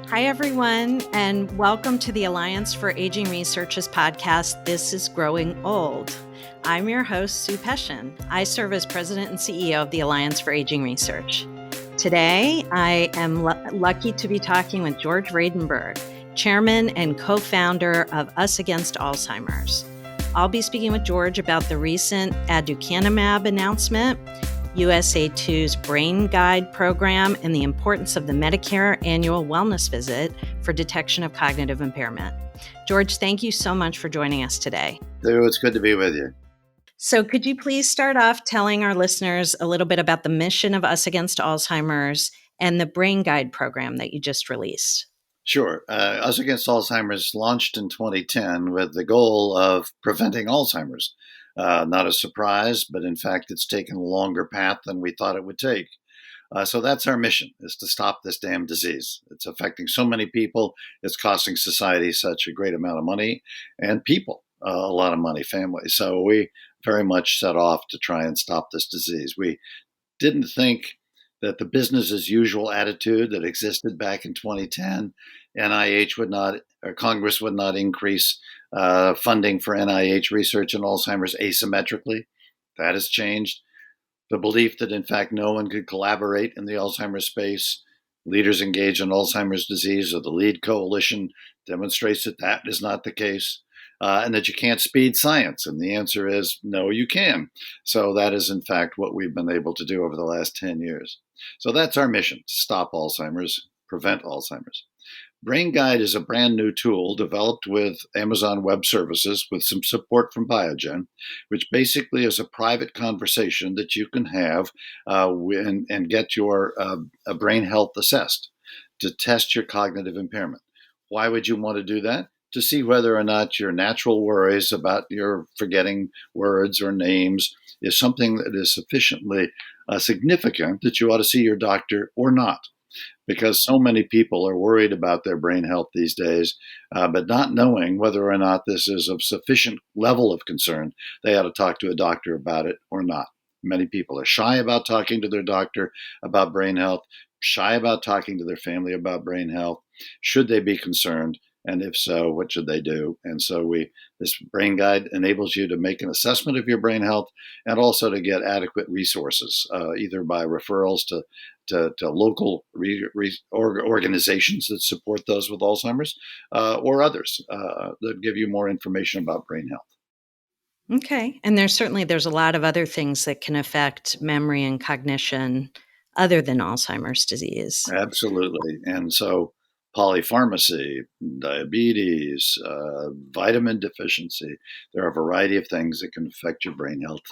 Hi, everyone, and welcome to the Alliance for Aging Research's podcast, This is Growing Old. I'm your host, Sue Peschin. I serve as president and CEO of the Alliance for Aging Research. Today, I am lucky to be talking with George Vradenburg, chairman and co-founder of UsAgainstAlzheimer's. I'll be speaking with George about the recent aducanumab announcement, USA2's Brain Guide program, and the importance of the Medicare annual wellness visit for detection of cognitive impairment. George, thank you so much for joining us today. It's good to be with you. So could you please start off telling our listeners a little bit about the mission of Us Against Alzheimer's and the Brain Guide program that you just released? Sure. Us Against Alzheimer's launched in 2010 with the goal of preventing Alzheimer's. Not a surprise, but in fact, it's taken a longer path than we thought it would take. So that's our mission, is to stop this damn disease. It's affecting so many people. It's costing society such a great amount of money and people a lot of money, families. So we very much set off to try and stop this disease. We didn't think that the business as usual attitude that existed back in 2010, NIH would not, or Congress would not increase funding for NIH research in Alzheimer's asymmetrically. That has changed. The belief that, in fact, no one could collaborate in the Alzheimer's space, leaders engaged in Alzheimer's disease, or the LEAD coalition demonstrates that that is not the case, and that you can't speed science. And the answer is no, you can. So that is, in fact, what we've been able to do over the last 10 years. So that's our mission, to stop Alzheimer's, prevent Alzheimer's. Brain Guide is a brand new tool developed with Amazon Web Services with some support from Biogen, which basically is a private conversation that you can have and get your brain health assessed to test your cognitive impairment. Why would you want to do that? To see whether or not your natural worries about your forgetting words or names is something that is sufficiently significant that you ought to see your doctor or not. Because so many people are worried about their brain health these days, but not knowing whether or not this is of sufficient level of concern, they ought to talk to a doctor about it or not. Many people are shy about talking to their doctor about brain health, shy about talking to their family about brain health. Should they be concerned? And if so, what should they do? And so this Brain Guide enables you to make an assessment of your brain health and also to get adequate resources, either by referrals to local organizations that support those with Alzheimer's or others that give you more information about brain health. Okay. And there's a lot of other things that can affect memory and cognition other than Alzheimer's disease. Absolutely. And so polypharmacy, diabetes, vitamin deficiency. There are a variety of things that can affect your brain health,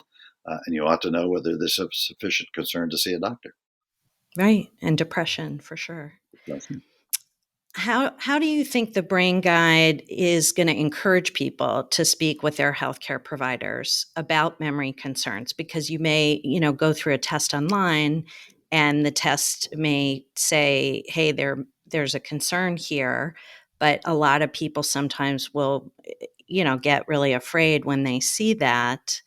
and you ought to know whether this is sufficient concern to see a doctor. Right, and depression for sure. Depression. How do you think the Brain Guide is going to encourage people to speak with their healthcare providers about memory concerns? Because you may, go through a test online, and the test may say, "Hey, there's a concern here," but a lot of people sometimes will, get really afraid when they see that.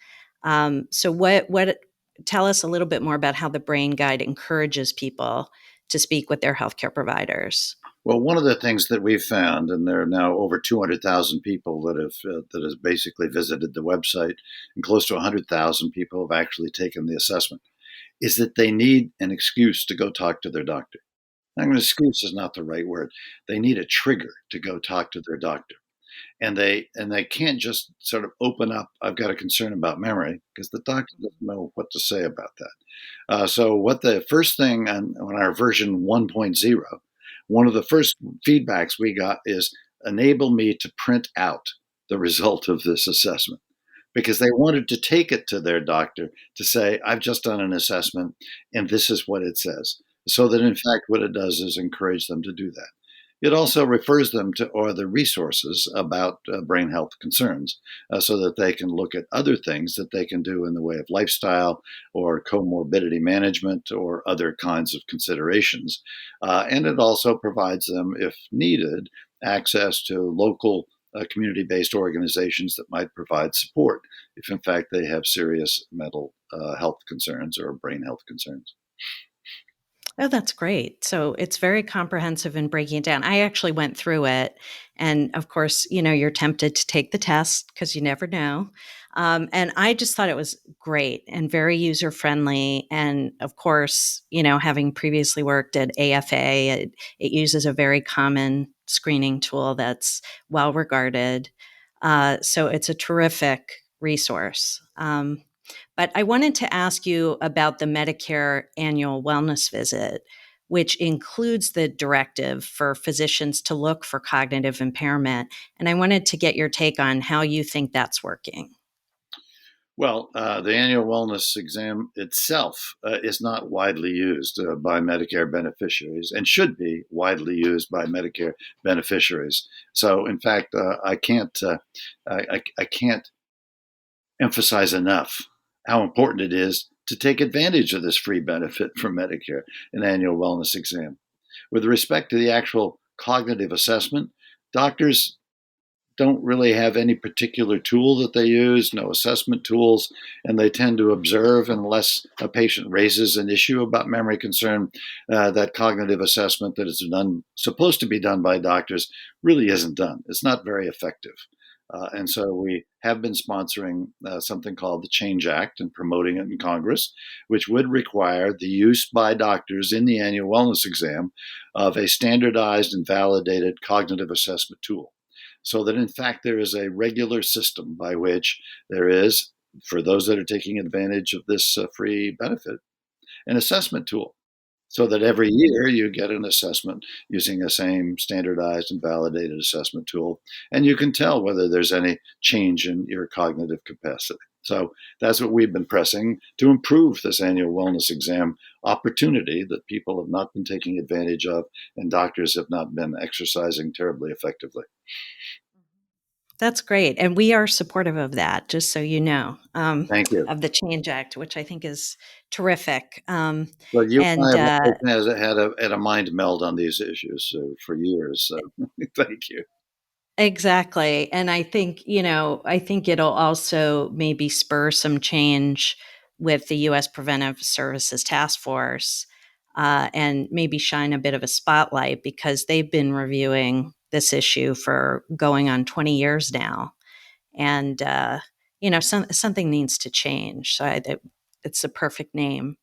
So, what? Tell us a little bit more about how the Brain Guide encourages people to speak with their healthcare providers. Well, one of the things that we've found, and there are now over 200,000 people that have basically visited the website, and close to 100,000 people have actually taken the assessment, is that they need an excuse to go talk to their doctor. An excuse is not the right word. They need a trigger to go talk to their doctor. And they can't just sort of open up, I've got a concern about memory, because the doctor doesn't know what to say about that. So what the first thing on our version 1.0, one of the first feedbacks we got is enable me to print out the result of this assessment, because they wanted to take it to their doctor to say, I've just done an assessment and this is what it says. So that in fact, what it does is encourage them to do that. It also refers them to other resources about brain health concerns so that they can look at other things that they can do in the way of lifestyle or comorbidity management or other kinds of considerations. And it also provides them, if needed, access to local community-based organizations that might provide support if, in fact, they have serious mental health concerns or brain health concerns. Oh, that's great. So it's very comprehensive in breaking it down. I actually went through it. And of course, you're tempted to take the test because you never know. And I just thought it was great and very user friendly. And of course, having previously worked at AFA, it uses a very common screening tool that's well regarded. So it's a terrific resource. But I wanted to ask you about the Medicare annual wellness visit, which includes the directive for physicians to look for cognitive impairment. And I wanted to get your take on how you think that's working. Well, the annual wellness exam itself is not widely used by Medicare beneficiaries and should be widely used by Medicare beneficiaries. So, in fact, I can't emphasize enough how important it is to take advantage of this free benefit from Medicare, an annual wellness exam. With respect to the actual cognitive assessment, doctors don't really have any particular tool that they use, no assessment tools, and they tend to observe unless a patient raises an issue about memory concern. That cognitive assessment that is supposed to be done by doctors really isn't done. It's not very effective. And so we have been sponsoring something called the Change Act and promoting it in Congress, which would require the use by doctors in the annual wellness exam of a standardized and validated cognitive assessment tool. So that in fact there is a regular system by which there is, for those that are taking advantage of this free benefit, an assessment tool. So that every year you get an assessment using the same standardized and validated assessment tool, and you can tell whether there's any change in your cognitive capacity. So that's what we've been pressing to improve this annual wellness exam opportunity that people have not been taking advantage of and doctors have not been exercising terribly effectively. That's great. And we are supportive of that, just so you know, Thank you. of the Change Act, which I think is terrific. Well, you and I And have always had a mind meld on these issues for years. So thank you. Exactly. And I think it'll also maybe spur some change with the US Preventive Services Task Force, and maybe shine a bit of a spotlight because they've been reviewing this issue for going on 20 years now. And, something needs to change. It's a perfect name.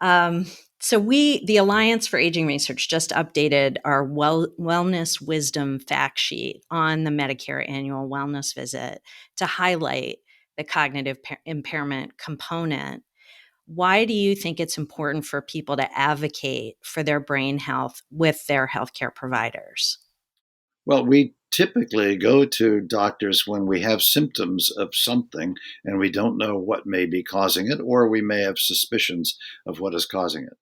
Um, so the Alliance for Aging Research, just updated our wellness wisdom fact sheet on the Medicare annual wellness visit to highlight the cognitive impairment component. Why do you think it's important for people to advocate for their brain health with their healthcare providers? Well, we typically go to doctors when we have symptoms of something and we don't know what may be causing it, or we may have suspicions of what is causing it.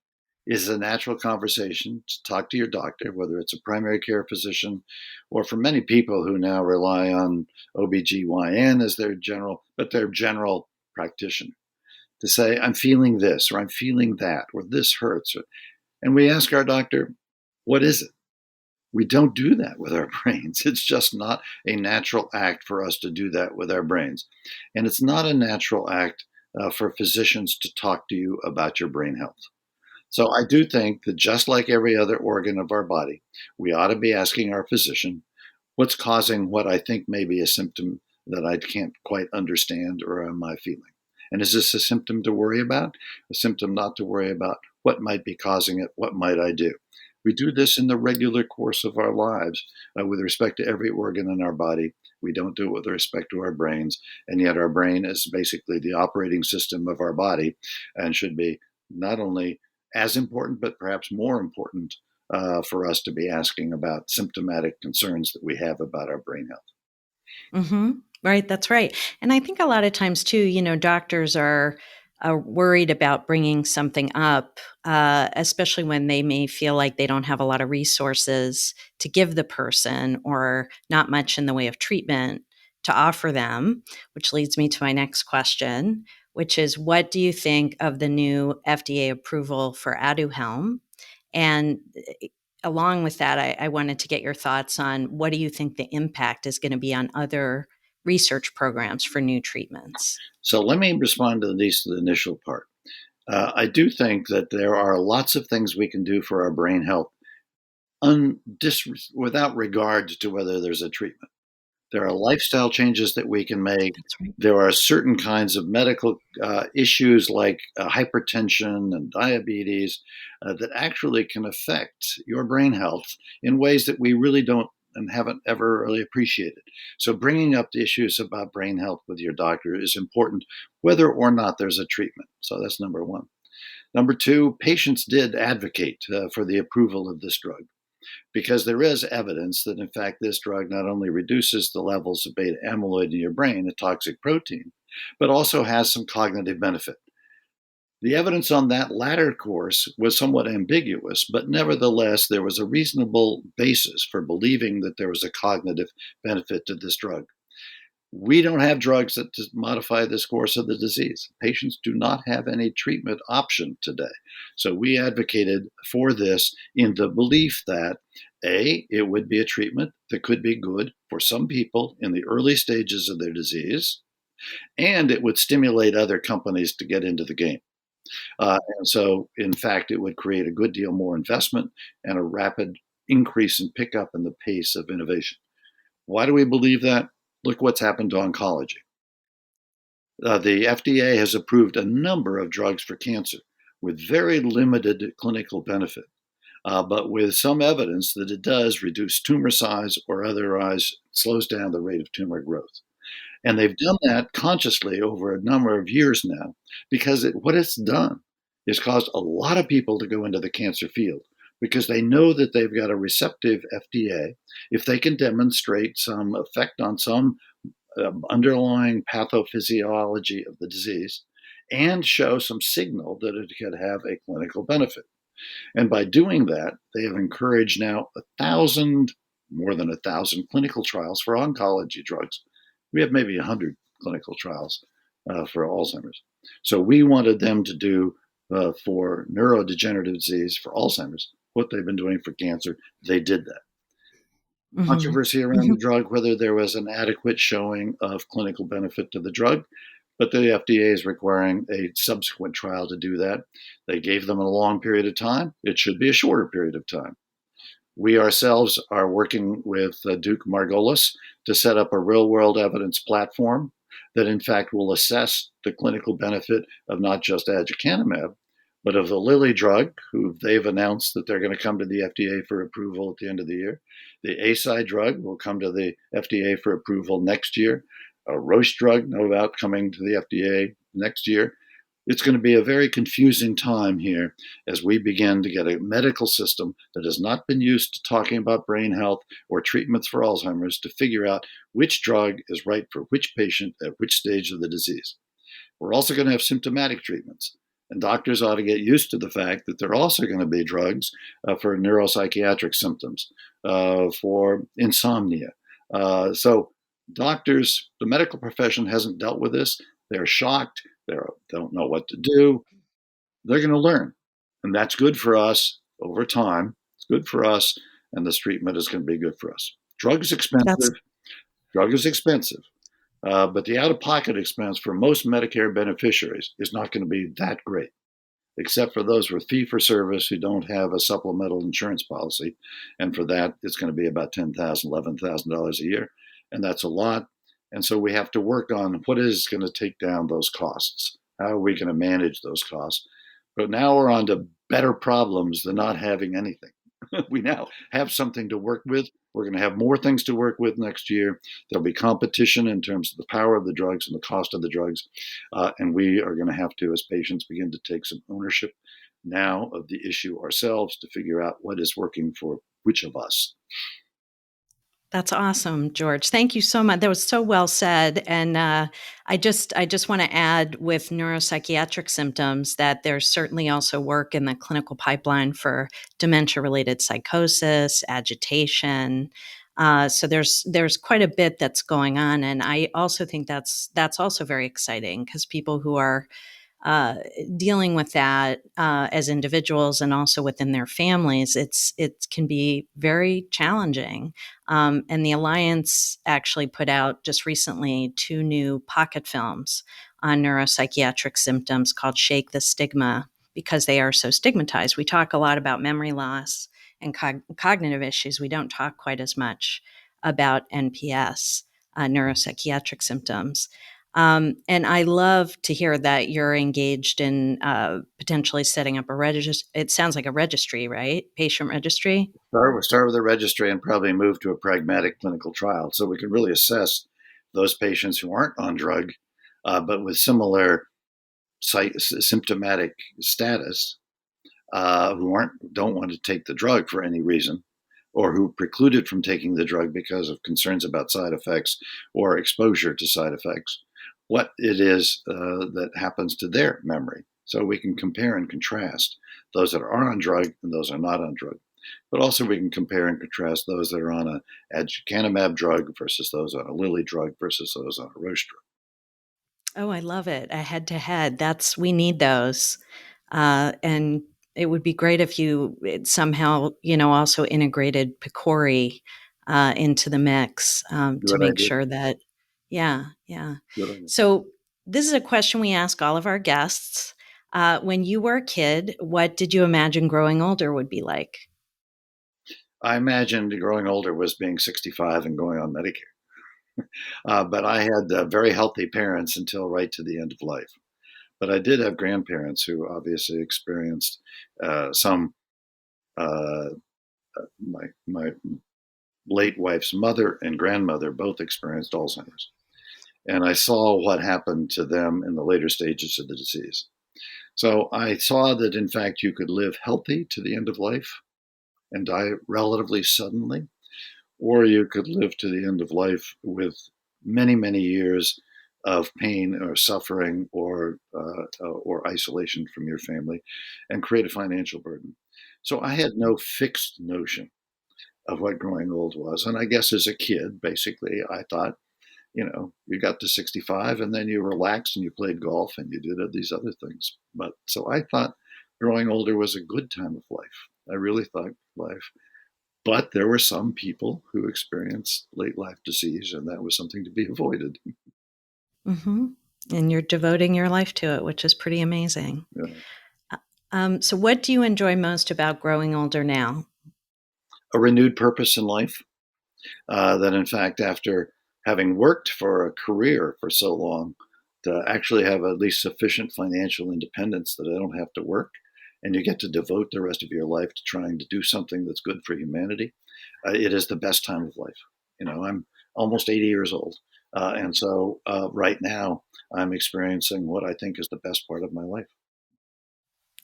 It's a natural conversation to talk to your doctor, whether it's a primary care physician or for many people who now rely on OBGYN as their general practitioner, to say, I'm feeling this, or I'm feeling that, or this hurts. And we ask our doctor, what is it? We don't do that with our brains. It's just not a natural act for us to do that with our brains. And it's not a natural act for physicians to talk to you about your brain health. So I do think that just like every other organ of our body, we ought to be asking our physician, what's causing what I think may be a symptom that I can't quite understand or am I feeling? And is this a symptom to worry about? A symptom not to worry about? What might be causing it? What might I do? We do this in the regular course of our lives with respect to every organ in our body. We don't do it with respect to our brains. And yet, our brain is basically the operating system of our body and should be not only as important, but perhaps more important for us to be asking about symptomatic concerns that we have about our brain health. Mm-hmm. Right, that's right. And I think a lot of times too, doctors are worried about bringing something up, especially when they may feel like they don't have a lot of resources to give the person or not much in the way of treatment to offer them, which leads me to my next question, which is what do you think of the new FDA approval for Aduhelm? And along with that, I wanted to get your thoughts on what do you think the impact is going to be on other research programs for new treatments? So let me respond to at least the initial part. I do think that there are lots of things we can do for our brain health without regard to whether there's a treatment. There are lifestyle changes that we can make. That's right. There are certain kinds of medical issues like hypertension and diabetes that actually can affect your brain health in ways that we really don't and haven't ever really appreciated. So, bringing up the issues about brain health with your doctor is important, whether or not there's a treatment. So, that's number one. Number two, patients did advocate for the approval of this drug because there is evidence that, in fact, this drug not only reduces the levels of beta amyloid in your brain, a toxic protein, but also has some cognitive benefit. The evidence on that latter course was somewhat ambiguous, but nevertheless, there was a reasonable basis for believing that there was a cognitive benefit to this drug. We don't have drugs that modify this course of the disease. Patients do not have any treatment option today. So we advocated for this in the belief that A, it would be a treatment that could be good for some people in the early stages of their disease, and it would stimulate other companies to get into the game. And so, in fact, it would create a good deal more investment and a rapid increase in pickup in the pace of innovation. Why do we believe that? Look what's happened to oncology. The FDA has approved a number of drugs for cancer with very limited clinical benefit, but with some evidence that it does reduce tumor size or otherwise slows down the rate of tumor growth. And they've done that consciously over a number of years now because what it's done is caused a lot of people to go into the cancer field because they know that they've got a receptive FDA if they can demonstrate some effect on some underlying pathophysiology of the disease and show some signal that it could have a clinical benefit. And by doing that, they have encouraged now more than 1,000 clinical trials for oncology drugs. We have maybe 100 clinical trials for Alzheimer's. So we wanted them to do for neurodegenerative disease for Alzheimer's what they've been doing for cancer. They did that. Mm-hmm. Controversy around the drug, whether there was an adequate showing of clinical benefit to the drug, but the FDA is requiring a subsequent trial to do that. They gave them a long period of time. It should be a shorter period of time. We ourselves are working with Duke Margolis to set up a real-world evidence platform that, in fact, will assess the clinical benefit of not just aducanumab, but of the Lilly drug, who they've announced that they're going to come to the FDA for approval at the end of the year. The Eisai drug will come to the FDA for approval next year. A Roche drug, no doubt, coming to the FDA next year. It's going to be a very confusing time here as we begin to get a medical system that has not been used to talking about brain health or treatments for Alzheimer's to figure out which drug is right for which patient at which stage of the disease. We're also going to have symptomatic treatments. And doctors ought to get used to the fact that there are also going to be drugs for neuropsychiatric symptoms, for insomnia. So doctors, the medical profession hasn't dealt with this. They're shocked. They don't know what to do. They're going to learn. And that's good for us over time. It's good for us. And this treatment is going to be good for us. Drug is expensive. But the out-of-pocket expense for most Medicare beneficiaries is not going to be that great, except for those with fee-for-service who don't have a supplemental insurance policy. And for that, it's going to be about $10,000, $11,000 a year. And that's a lot. And so we have to work on what is going to take down those costs. How are we going to manage those costs? But now we're on to better problems than not having anything. We now have something to work with. We're going to have more things to work with next year. There'll be competition in terms of the power of the drugs and the cost of the drugs. And we are going to have to, as patients, begin to take some ownership now of the issue ourselves to figure out what is working for which of us. That's awesome, George. Thank you so much. That was so well said. And I just want to add with neuropsychiatric symptoms that there's certainly also work in the clinical pipeline for dementia-related psychosis, agitation. So there's quite a bit that's going on, and I also think that's also very exciting because people who are dealing with that as individuals and also within their families, it can be very challenging. And the Alliance actually put out just recently 2 new pocket films on neuropsychiatric symptoms called Shake the Stigma, because they are so stigmatized. We talk a lot about memory loss and cognitive issues. We don't talk quite as much about NPS, neuropsychiatric symptoms. And I love to hear that you're engaged in potentially setting up a registry. It sounds like a registry, right? Patient registry. We'll start with a registry and probably move to a pragmatic clinical trial so we can really assess those patients who aren't on drug, but with similar symptomatic status, who don't want to take the drug for any reason, or who are precluded from taking the drug because of concerns about side effects or exposure to side effects, what it is that happens to their memory. So we can compare and contrast those that are on drug and those that are not on drug. But also we can compare and contrast those that are on an aducanumab drug versus those on a Lilly drug versus those on a Roche drug. Oh, I love it. A head to head. We need those. And it would be great if you somehow, also integrated PCORI into the mix to make sure that, yeah. So this is a question we ask all of our guests. When you were a kid, what did you imagine growing older would be like? I imagined growing older was being 65 and going on Medicare. But I had very healthy parents until right to the end of life. But I did have grandparents who obviously experienced some. My late wife's mother and grandmother both experienced Alzheimer's, and I saw what happened to them in the later stages of the disease. So I saw that, in fact, you could live healthy to the end of life and die relatively suddenly, or you could live to the end of life with many, many years of pain or suffering or isolation from your family and create a financial burden. So I had no fixed notion of what growing old was. And I guess as a kid, basically, I thought, you got to 65 and then you relaxed and you played golf and you did these other things. But so I thought growing older was a good time of life. I really thought life. But there were some people who experienced late life disease, and that was something to be avoided. Mm-hmm. And you're devoting your life to it, which is pretty amazing. Yeah. So what do you enjoy most about growing older now? A renewed purpose in life. That, in fact, after having worked for a career for so long, to actually have at least sufficient financial independence that I don't have to work, and you get to devote the rest of your life to trying to do something that's good for humanity, it is the best time of life. I'm almost 80 years old. And so right now, I'm experiencing what I think is the best part of my life.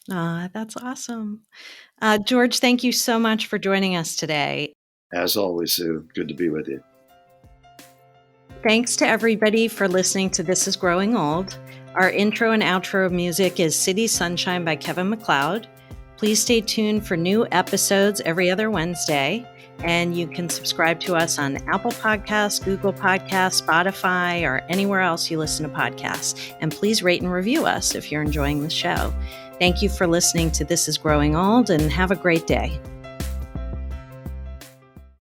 That's awesome. George, thank you so much for joining us today. As always, Sue, good to be with you. Thanks to everybody for listening to This Is Growing Old. Our intro and outro music is City Sunshine by Kevin MacLeod. Please stay tuned for new episodes every other Wednesday. And you can subscribe to us on Apple Podcasts, Google Podcasts, Spotify, or anywhere else you listen to podcasts. And please rate and review us if you're enjoying the show. Thank you for listening to This Is Growing Old, and have a great day.